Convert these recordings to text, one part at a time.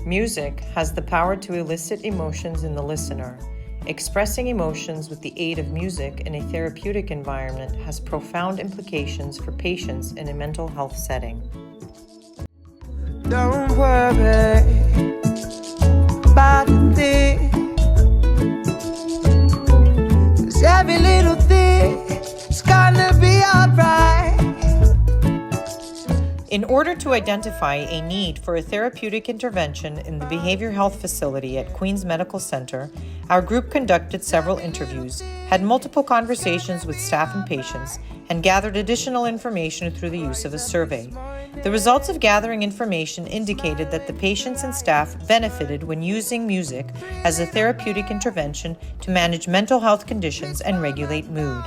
Music has the power to elicit emotions in the listener. Expressing emotions with the aid of music in a therapeutic environment has profound implications for patients in a mental health setting. Don't worry about a thing, 'cause every little thing's gonna be alright. In order to identify a need for a therapeutic intervention in the behavioral health facility at Queens Medical Center, our group conducted several interviews, had multiple conversations with staff and patients, and gathered additional information through the use of a survey. The results of gathering information indicated that the patients and staff benefited when using music as a therapeutic intervention to manage mental health conditions and regulate mood.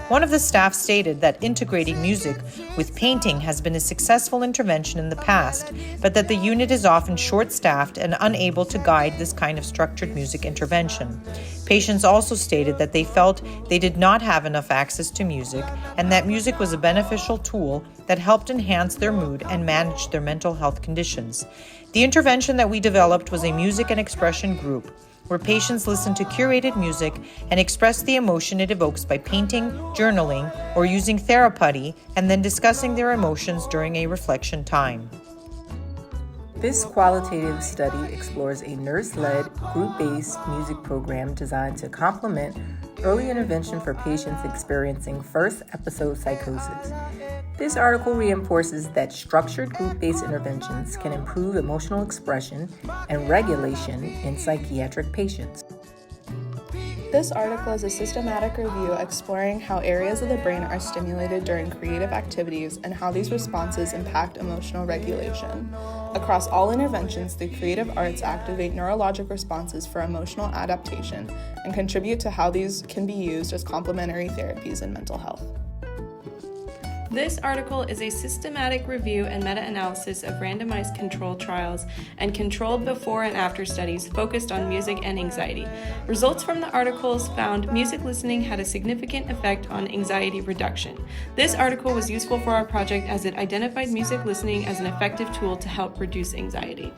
One of the staff stated that integrating music with painting has been a successful intervention in the past, but that the unit is often short-staffed and unable to guide this kind of structured music intervention. Patients also stated that they felt they did not have enough access to music and that music was a beneficial tool that helped enhance their mood and manage their mental health conditions. The intervention that we developed was a music and expression group, where patients listen to curated music and express the emotion it evokes by painting, journaling, or using therapy, and then discussing their emotions during a reflection time. This qualitative study explores a nurse-led, group-based music program designed to complement early intervention for patients experiencing first-episode psychosis. This article reinforces that structured group-based interventions can improve emotional expression and regulation in psychiatric patients. This article is a systematic review exploring how areas of the brain are stimulated during creative activities and how these responses impact emotional regulation. Across all interventions, the creative arts activate neurologic responses for emotional adaptation and contribute to how these can be used as complementary therapies in mental health. This article is a systematic review and meta-analysis of randomized controlled trials and controlled before and after studies focused on music and anxiety. Results from the articles found music listening had a significant effect on anxiety reduction. This article was useful for our project as it identified music listening as an effective tool to help reduce anxiety.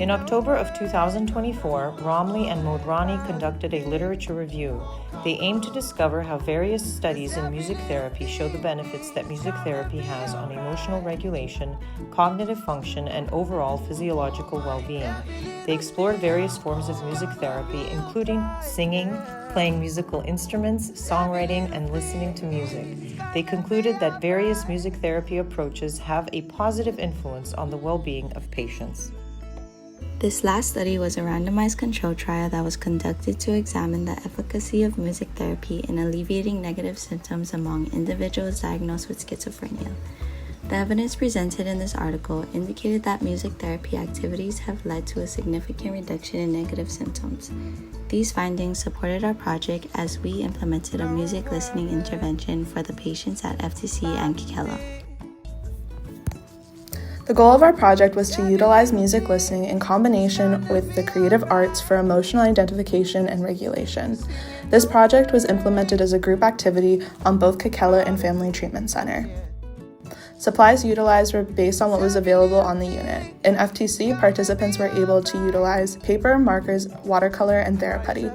In October of 2024, Romley and Modrani conducted a literature review. They aimed to discover how various studies in music therapy show the benefits that music therapy has on emotional regulation, cognitive function, and overall physiological well-being. They explored various forms of music therapy, including singing, playing musical instruments, songwriting, and listening to music. They concluded that various music therapy approaches have a positive influence on the well-being of patients. This last study was a randomized control trial that was conducted to examine the efficacy of music therapy in alleviating negative symptoms among individuals diagnosed with schizophrenia. The evidence presented in this article indicated that music therapy activities have led to a significant reduction in negative symptoms. These findings supported our project as we implemented a music listening intervention for the patients at FTC and Kekela. The goal of our project was to utilize music listening in combination with the creative arts for emotional identification and regulation. This project was implemented as a group activity on both Kekela and Family Treatment Center. Supplies utilized were based on what was available on the unit. In FTC, participants were able to utilize paper, markers, watercolor, and therapy.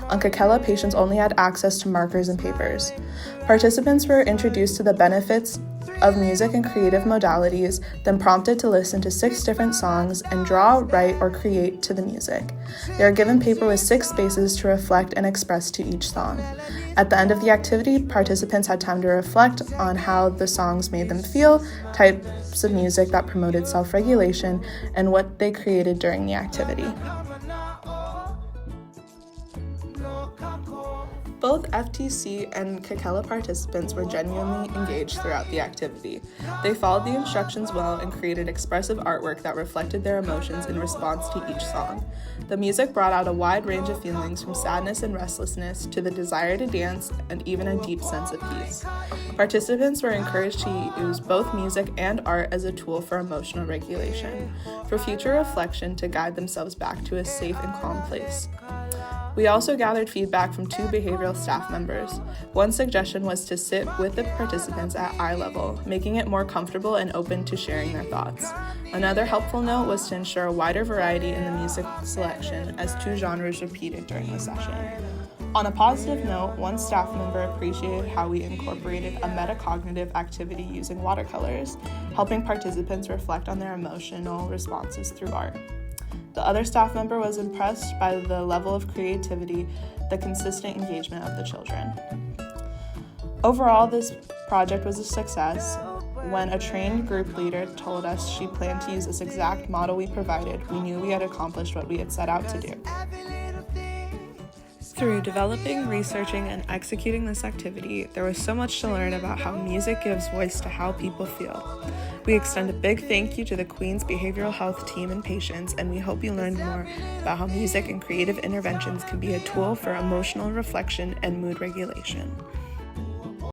On Kekela, patients only had access to markers and papers. Participants were introduced to the benefits of music and creative modalities, then prompted to listen to 6 different songs and draw, write, or create to the music. They are given paper with 6 spaces to reflect and express to each song. At the end of the activity, participants had time to reflect on how the songs made them feel, types of music that promoted self-regulation, and what they created during the activity. Both FTC and Kekela participants were genuinely engaged throughout the activity. They followed the instructions well and created expressive artwork that reflected their emotions in response to each song. The music brought out a wide range of feelings from sadness and restlessness to the desire to dance and even a deep sense of peace. Participants were encouraged to use both music and art as a tool for emotional regulation, for future reflection to guide themselves back to a safe and calm place. We also gathered feedback from 2 behavioral staff members. One suggestion was to sit with the participants at eye level, making it more comfortable and open to sharing their thoughts. Another helpful note was to ensure a wider variety in the music selection, as 2 genres repeated during the session. On a positive note, one staff member appreciated how we incorporated a metacognitive activity using watercolors, helping participants reflect on their emotional responses through art. The other staff member was impressed by the level of creativity, the consistent engagement of the children. Overall, this project was a success. When a trained group leader told us she planned to use this exact model we provided, we knew we had accomplished what we had set out to do. Through developing, researching, and executing this activity, there was so much to learn about how music gives voice to how people feel. We extend a big thank you to the Queens Behavioral Health team and patients, and we hope you learned more about how music and creative interventions can be a tool for emotional reflection and mood regulation.